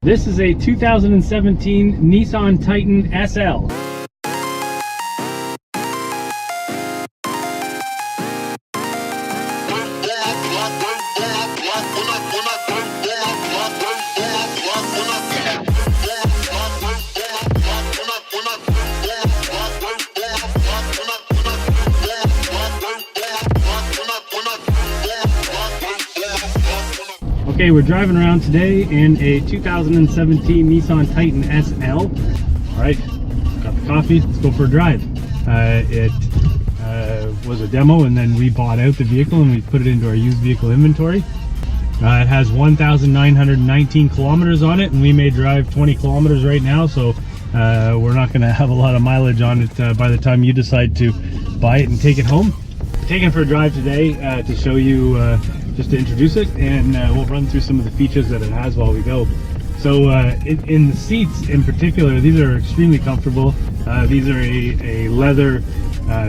This is a 2017 Nissan Titan SL. Okay, we're driving around today in a 2017 Nissan Titan SL. All right, got the coffee, let's go for a drive. It was a demo, and then we bought out the vehicle and we put it into our used vehicle inventory. It has 1,919 kilometers on it, and we may drive 20 kilometers right now, so we're not going to have a lot of mileage on it by the time you decide to buy it and take it home. Taking it for a drive today to show you, just to introduce it, and we'll run through some of the features that it has while we go. So in the seats in particular, these are extremely comfortable. These are a leather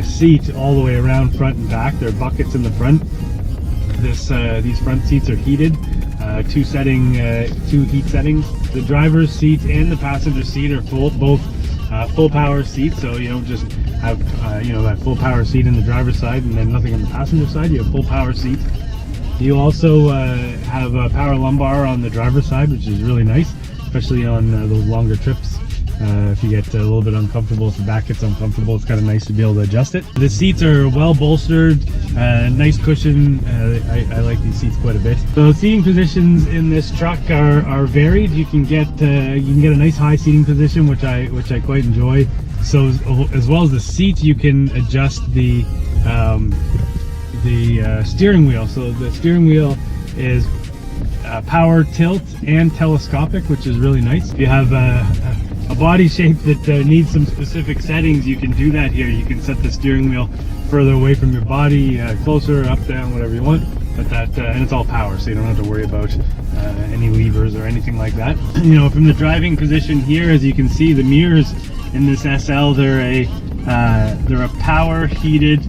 seat all the way around, front and back. There are buckets in the front. These front seats are heated, two heat settings. The driver's seat and the passenger seat are both full power seats, so you don't just have that full power seat in the driver's side and then nothing on the passenger side. You have full power seats. You also have a power lumbar on the driver's side, which is really nice, especially on those longer trips. If you get a little bit uncomfortable, if the back gets uncomfortable, it's kind of nice to be able to adjust it. The seats are well bolstered, nice cushion. I like these seats quite a bit. So seating positions in this truck are varied. You can get a nice high seating position, which I quite enjoy. So as well as the seat, you can adjust the steering wheel. So the steering wheel is power tilt and telescopic, which is really nice. If you have a body shape that needs some specific settings, you can do that here. You can set the steering wheel further away from your body, closer, up, down, whatever you want. But and it's all power, so you don't have to worry about any levers or anything like that. From the driving position here, as you can see, the mirrors in this SL, they're a power heated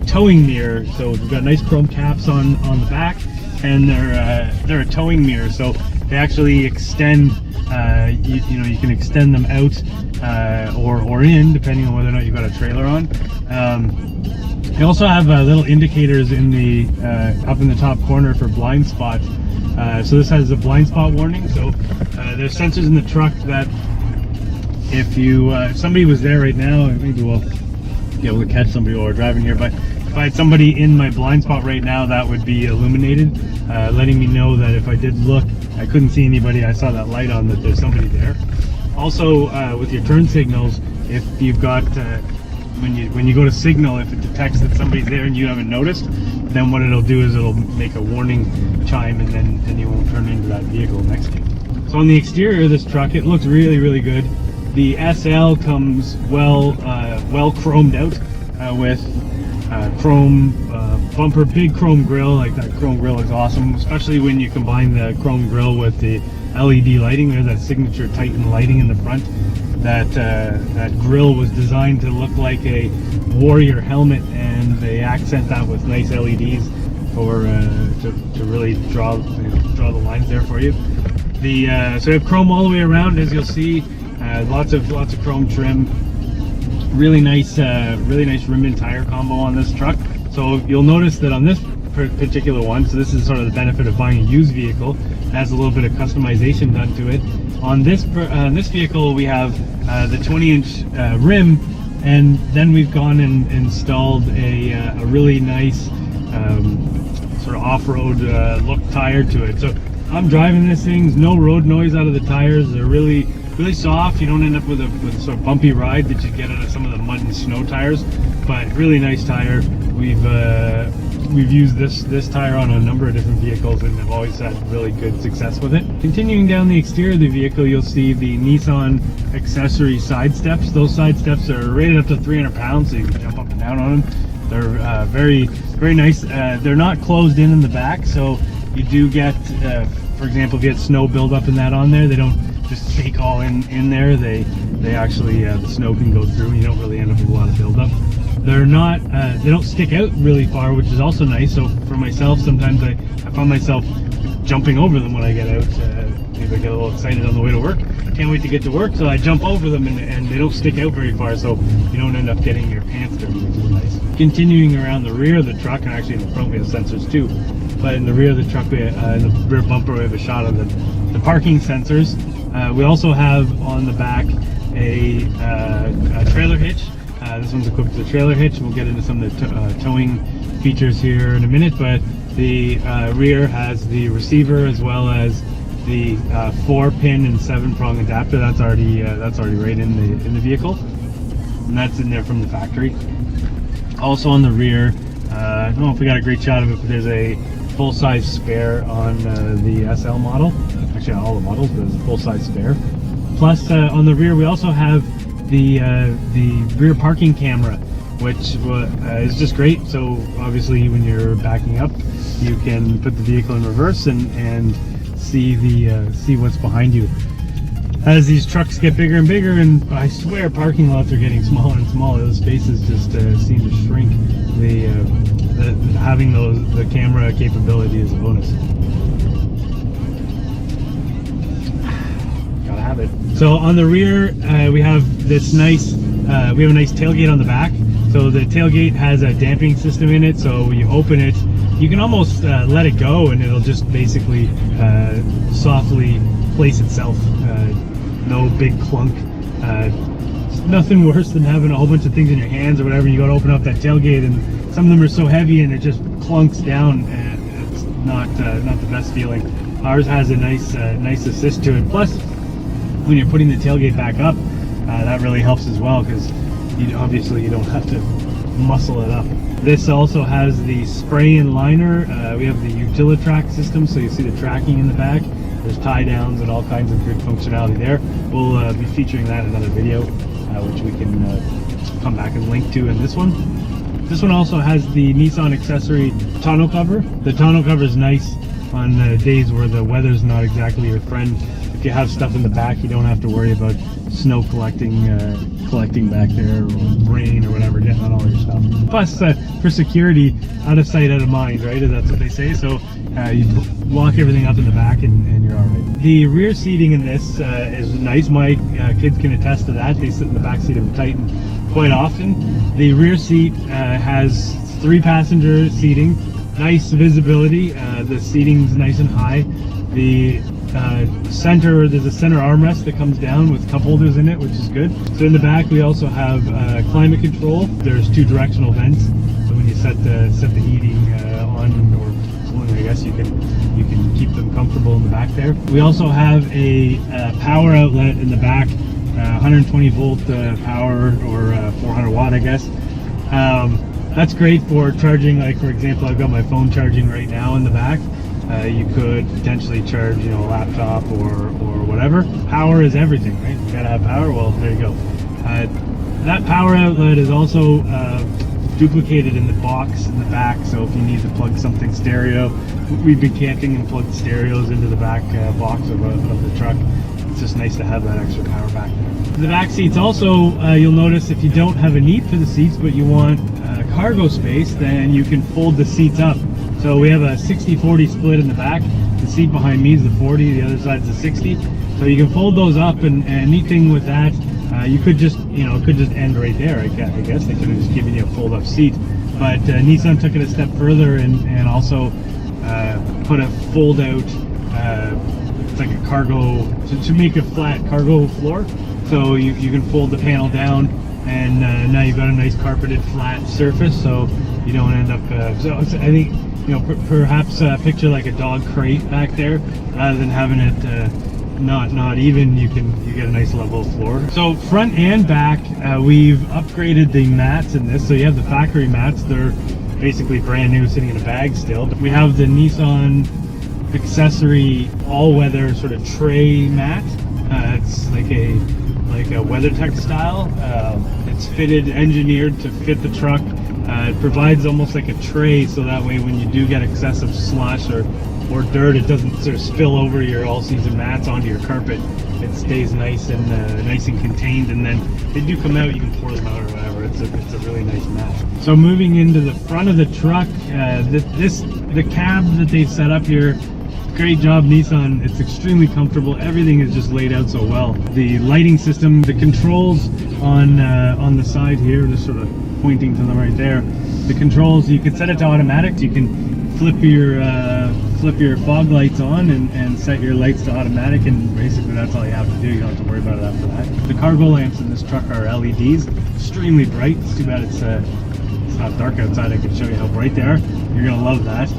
towing mirror. So we've got nice chrome caps on the back, and they're a towing mirror, so they actually extend. You can extend them out or in, depending on whether or not you've got a trailer on. They also have little indicators in the up in the top corner for blind spot. So this has a blind spot warning. So there's sensors in the truck that if somebody was there right now, maybe we'll be able to catch somebody while we're driving here. But if I had somebody in my blind spot right now, that would be illuminated, letting me know that if I did look, I couldn't see anybody, I saw that light on, that there's somebody there. Also, with your turn signals, if you've got when you go to signal, if it detects that somebody's there and you haven't noticed, then what it'll do is it'll make a warning chime, and then you won't turn into that vehicle next to you. So on the exterior of this truck, it looks really, really good. The SL comes well chromed out with chrome bumper, big chrome grille. Like, that chrome grille is awesome, especially when you combine the chrome grille with the LED lighting. There's that signature Titan lighting in the front. That grille was designed to look like a warrior helmet, and they accent that with nice LEDs to really draw the lines there for you. So we have chrome all the way around, as you'll see. Lots of chrome trim. Really nice rim and tire combo on this truck. So you'll notice that on this particular one, so this is sort of the benefit of buying a used vehicle, it has a little bit of customization done to it. On this vehicle, we have the 20-inch rim, and then we've gone and installed a really nice sort of off-road look tire to it. So I'm driving this thing, no road noise out of the tires. They're really soft. You don't end up with a sort of bumpy ride that you get out of some of the mud and snow tires, but really nice tire. We've used this tire on a number of different vehicles and have always had really good success with it. Continuing down the exterior of the vehicle, you'll see the Nissan accessory side steps. Those side steps are rated up to 300 pounds, so you can jump up and down on them. They're very, very nice. They're not closed in the back, so you do get, for example, if you had snow buildup and that on there, they don't just stake all in there. They actually, the snow can go through, and you don't really end up with a lot of buildup. They're not, they don't stick out really far, which is also nice. So for myself, sometimes I find myself jumping over them when I get out maybe I get a little excited on the way to work. Can't wait to get to work, so I jump over them, and they don't stick out very far, so you don't end up getting your pants dirty, which is nice. Continuing around the rear of the truck, and actually in the front we have sensors too, but in the rear of the truck, in the rear bumper, we have a shot of the parking sensors. We also have on the back a trailer hitch. This one's equipped with a trailer hitch. We'll get into some of the towing features here in a minute, but the rear has the receiver as well as the 4-pin and 7-prong adapter. That's already right in the vehicle, and that's in there from the factory. Also on the rear, I don't know if we got a great shot of it, but there's a full-size spare on the SL model. Actually, on all the models, but there's a full-size spare. Plus, on the rear, we also have the rear parking camera, which is just great. So obviously, when you're backing up, you can put the vehicle in reverse and see what's behind you. As these trucks get bigger and bigger, and I swear parking lots are getting smaller and smaller, those spaces just seem to shrink. Having the camera capability is a bonus. Gotta have it. So on the rear, we have this nice a nice tailgate on the back. So the tailgate has a damping system in it, so when you open it, you can almost let it go and it'll just basically softly place itself. No big clunk. Nothing worse than having a whole bunch of things in your hands or whatever. You got to open up that tailgate, and some of them are so heavy and it just clunks down, and it's not the best feeling. Ours has a nice assist to it. Plus, when you're putting the tailgate back up, that really helps as well, because obviously you don't have to muscle it up. This also has the spray and liner. We have the Utilitrack system, so you see the tracking in the back. There's tie downs and all kinds of good functionality there. We'll be featuring that in another video, which we can come back and link to in this one. This one also has the Nissan accessory tonneau cover. The tonneau cover is nice on days where the weather's not exactly your friend. If you have stuff in the back, you don't have to worry about snow collecting back there, or rain or whatever getting on all your stuff. Plus, for security, out of sight, out of mind, right? That's what they say. So you lock everything up in the back, and you're all right. The rear seating in this is nice. My kids can attest to that. They sit in the back seat of a Titan quite often. The rear seat has 3 passenger seating, nice visibility. The seating's nice and high. The there's a center armrest that comes down with cup holders in it, which is good. So in the back we also have climate control. There's 2 directional vents, so when you set the heating on or cooling, I guess you can keep them comfortable in the back there. We also have a power outlet in the back, 120 volt power, or 400 watt, I guess. That's great for charging. Like, for example, I've got my phone charging right now in the back. You could potentially charge, a laptop or whatever. Power is everything, right? You gotta have power. Well, there you go. That power outlet is also duplicated in the box in the back. So if you need to plug something stereo, we've been camping and plugged stereos into the back box of the truck. It's just nice to have that extra power back there. The back seats also, you'll notice if you don't have a need for the seats, but you want cargo space, then you can fold the seats up. So we have a 60-40 split in the back. The seat behind me is the 40, the other side's the 60. So you can fold those up, and neat thing with that, you could just, it could just end right there. I guess they could have just given you a fold-up seat. But Nissan took it a step further and also put a fold-out, it's like a cargo, to make a flat cargo floor. So you can fold the panel down, and now you've got a nice carpeted flat surface, so you don't end up, so I think, perhaps picture like a dog crate back there, rather than having it not even. You get a nice level floor. So front and back, we've upgraded the mats in this. So you have the factory mats. They're basically brand new, sitting in a bag still. We have the Nissan accessory all-weather sort of tray mat. It's like a WeatherTech style. It's engineered to fit the truck. It provides almost like a tray, so that way when you do get excessive slush or dirt, it doesn't sort of spill over your all-season mats onto your carpet. It stays nice and contained, and then they do come out. You can pour them out or whatever. It's a really nice mat. So moving into the front of the truck, the cab that they've set up here Great job, Nissan. It's extremely comfortable. Everything is just laid out so well. The lighting system, the controls on the side here, just sort of pointing to them right there. The controls, you can set it to automatic. You can flip your fog lights on and set your lights to automatic, and basically that's all you have to do. You don't have to worry about it after that. The cargo lamps in this truck are LEDs, extremely bright. It's too bad it's not dark outside. I can show you how bright they are. You're gonna love that.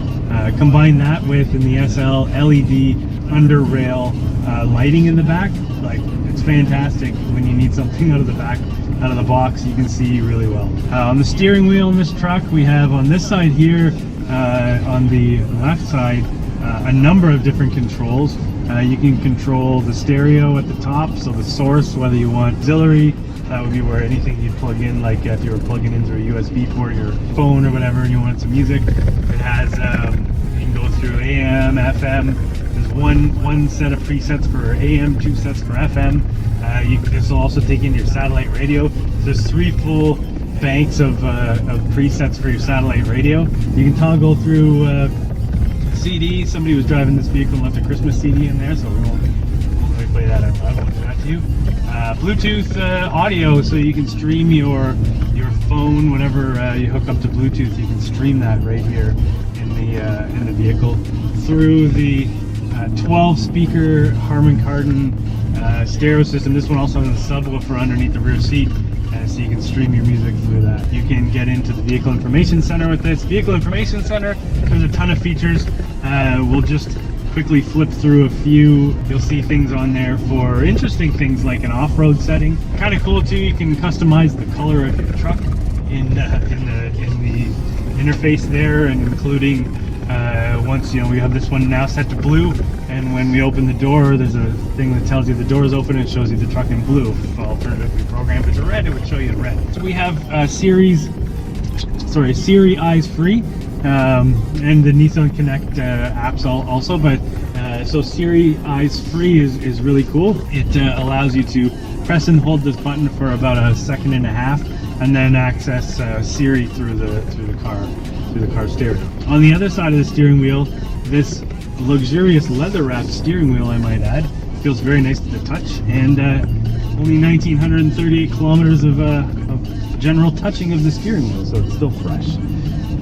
Combine that with, in the SL, LED under rail lighting in the back. Like, it's fantastic when you need something out of the back, out of the box. You can see really well. On the steering wheel in this truck, we have on this side here, on the left side, a number of different controls. You can control the stereo at the top, so the source, whether you want auxiliary, that would be where anything you'd plug in, like if you were plugging into a USB port, your phone or whatever, and you wanted some music. It has, you can go through AM, FM. There's one set of presets for AM, 2 sets for FM. This will also take in your satellite radio. There's 3 full banks of presets for your satellite radio. You can toggle through CD. Somebody was driving this vehicle and left a Christmas CD in there, so we won't really play that out. I won't do that to you. Bluetooth audio, so you can stream your phone, whenever you hook up to Bluetooth, you can stream that right here in the vehicle through the 12 speaker Harman Kardon stereo system. This one also has a subwoofer underneath the rear seat, so you can stream your music through that. You can get into the Vehicle Information Center with this. Vehicle Information Center, there's a ton of features. We'll just quickly flip through a few. You'll see things on there for interesting things like an off-road setting. Kind of cool too, you can customize the color of your truck in the interface there, and including once, we have this one now set to blue, and when we open the door, there's a thing that tells you the door is open and it shows you the truck in blue. If alternatively programmed it to red, it would show you in red. So we have Siri Eyes Free, and the Nissan Connect apps also, but so Siri Eyes Free is really cool. It allows you to press and hold this button for about a second and a half, and then access Siri through the car stereo. On the other side of the steering wheel, this luxurious leather wrapped steering wheel, I might add, feels very nice to the touch, and only 1,938 kilometers of general touching of the steering wheel, so it's still fresh.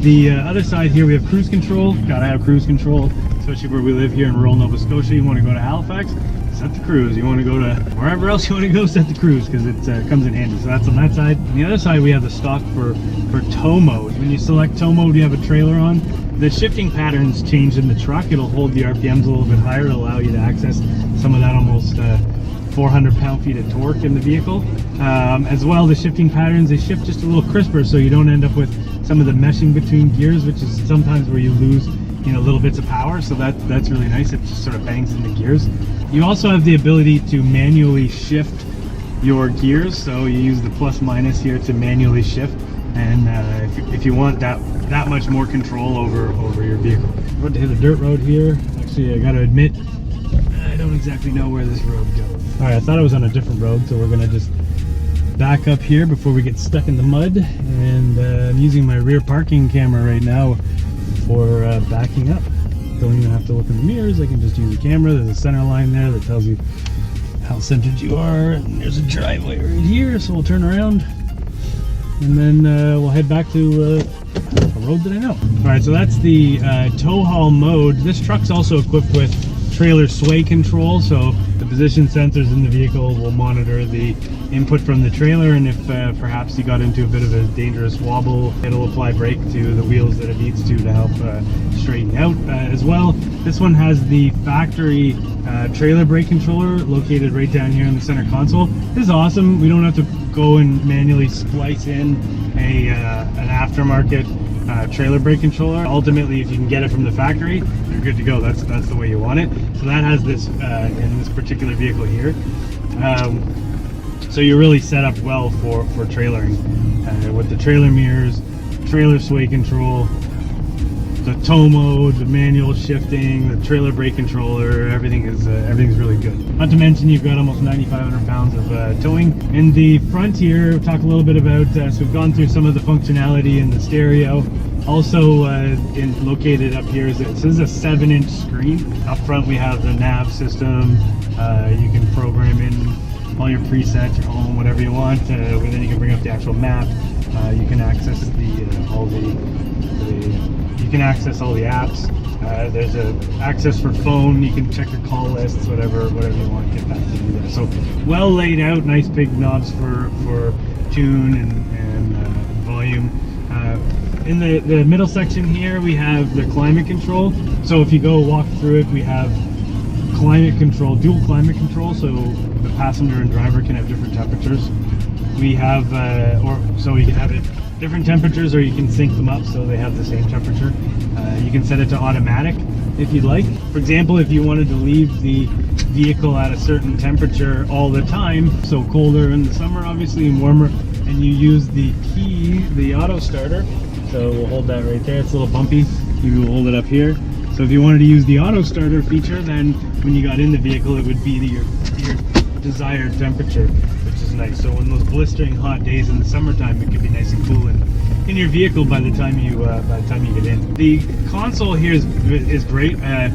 The other side here, we have cruise control. Gotta have cruise control, especially where we live here in rural Nova Scotia. You want to go to Halifax, set the cruise. You want to go to wherever else you want to go, set the cruise, because it comes in handy. So that's on that side. On the other side, we have the stock for tow mode. When you select tow mode, you have a trailer on. The shifting patterns change in the truck. It'll hold the RPMs a little bit higher to allow you to access some of that almost 400 pound-feet of torque in the vehicle. As well, the shifting patterns, they shift just a little crisper, so you don't end up with some of the meshing between gears, which is sometimes where you lose little bits of power. So that's really nice. It just sort of bangs into gears. You also have the ability to manually shift your gears, so you use the plus minus here to manually shift, and if you want that much more control over your vehicle. We're about to hit a dirt road here. Actually, I gotta admit, I don't exactly know where this road goes. All right, I thought I was on a different road, so we're gonna just back up here before we get stuck in the mud, and I'm using my rear parking camera right now for backing up. Don't even have to look in the mirrors. I can just use the camera. There's a center line there that tells you how centered you are, and there's a driveway right here, so we'll turn around and then we'll head back to a road that I know. All right, so that's the tow haul mode. This truck's also equipped with trailer sway control, so the position sensors in the vehicle will monitor the input from the trailer, and if perhaps you got into a bit of a dangerous wobble, it'll apply brake to the wheels that it needs to help straighten out. As well, this one has the factory trailer brake controller located right down here in the center console. This is awesome. We don't have to go and manually splice in an aftermarket trailer brake controller. Ultimately, if you can get it from the factory, you're good to go. That's the way you want it. So that has this in this particular vehicle here. So you're really set up well for trailering with the trailer mirrors, trailer sway control, the tow mode, the manual shifting, the trailer brake controller. Everything's really good. Not to mention you've got almost 9,500 pounds of towing. In the front here, we'll talk a little bit about, so we've gone through some of the functionality in the stereo. Also located up here is this is a 7-inch screen. Up front we have the nav system. You can program in all your presets, your home, whatever you want. And then you can bring up the actual map. You can access you can access all the apps. There's access for phone. You can check your call lists, whatever you want. Get back to do that. So well laid out, nice big knobs for tune and volume. In the middle section here, we have the climate control. So if you go walk through it, we have climate control, dual climate control, so the passenger and driver can have different temperatures. We have, so you can have it different temperatures, or you can sync them up so they have the same temperature. You can set it to automatic if you'd like. For example, if you wanted to leave the vehicle at a certain temperature all the time, so colder in the summer obviously and warmer, and you use the key, the auto starter, so we'll hold that right there. It's a little bumpy. You will hold it up here. So if you wanted to use the auto starter feature, then when you got in the vehicle, it would be your desired temperature, which is nice. So on those blistering hot days in the summertime, it can be nice and cool in your vehicle by the time you get in. The console here is great. I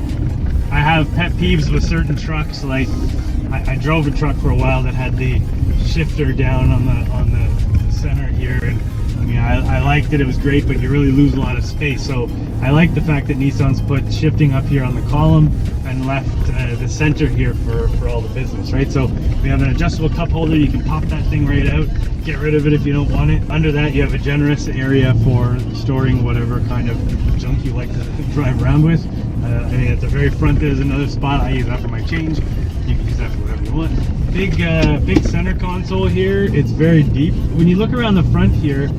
have pet peeves with certain trucks. Like I drove a truck for a while that had the shifter down on the center here, and I mean, I liked it, it was great, but you really lose a lot of space. So I like the fact that Nissan's put shifting up here on the column and left the center here for all the business, right? So we have an adjustable cup holder. You can pop that thing right out, get rid of it if you don't want it. Under that, you have a generous area for storing whatever kind of junk you like to drive around with. I mean, at the very front, there's another spot. I use that for my change. You can use that for whatever you want. Big center console here. It's very deep. When you look around the front here,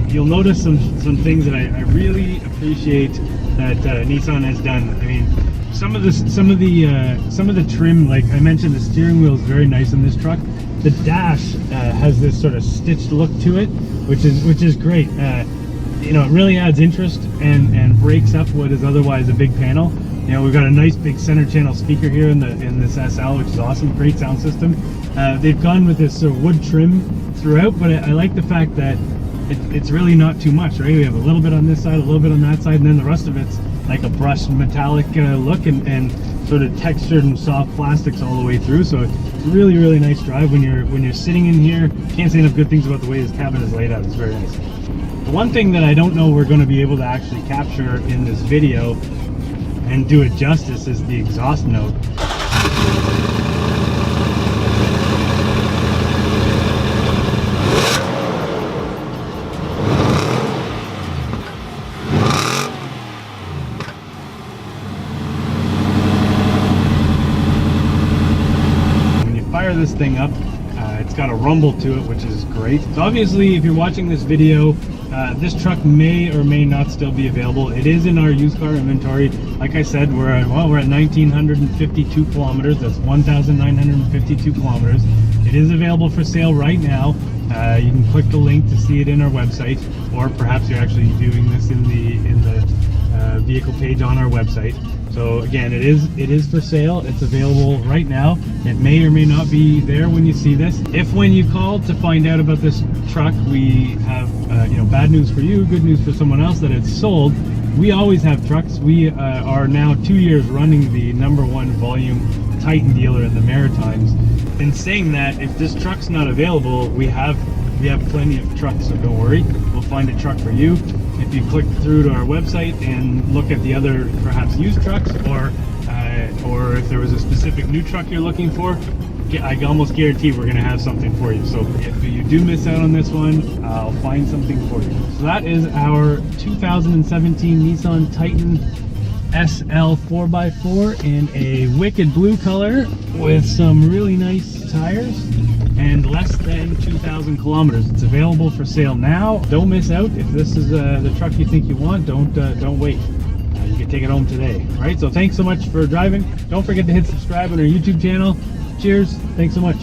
you'll notice some things that I really appreciate that Nissan has done. I mean, some of the trim, like I mentioned, the steering wheel is very nice in this truck. The dash has this sort of stitched look to it, which is great. You know, it really adds interest and breaks up what is otherwise a big panel. You know, we've got a nice big center channel speaker here in this SL, which is awesome. Great sound system. They've gone with this sort of wood trim throughout, but I like the fact that it's really not too much, right? We have a little bit on this side, a little bit on that side, and then the rest of it's like a brushed metallic look and sort of textured and soft plastics all the way through. So it's really, really nice drive when you're sitting in here. Can't say enough good things about the way this cabin is laid out. It's very nice. The one thing that I don't know we're going to be able to actually capture in this video and do it justice is the exhaust note. When you fire this thing up, it's got a rumble to it, which is great. So obviously, if you're watching this video, this truck may or may not still be available. It is in our used car inventory. Like I said, we're at 1,952 kilometers. That's 1,952 kilometers. It is available for sale right now. You can click the link to see it in our website, or perhaps you're actually viewing this in the vehicle page on our website. So again, it is for sale. It's available right now. It may or may not be there when you see this. If when you call to find out about this truck, we have bad news for you, good news for someone else that it's sold. We always have trucks. We are now 2 years running the #1 volume Titan dealer in the Maritimes. In saying that, if this truck's not available, we have plenty of trucks, so don't worry. We'll find a truck for you. If you click through to our website and look at the other perhaps used trucks, or if there was a specific new truck you're looking for, I almost guarantee we're going to have something for you. So if you do miss out on this one, I'll find something for you. So that is our 2017 Nissan Titan SL 4x4 in a wicked blue color with some really nice tires and less than 2,000 kilometers. It's available for sale now. Don't miss out. If this is the truck you think you want, don't wait. You can take it home today. All right, so thanks so much for driving. Don't forget to hit subscribe on our YouTube channel. Cheers. Thanks so much.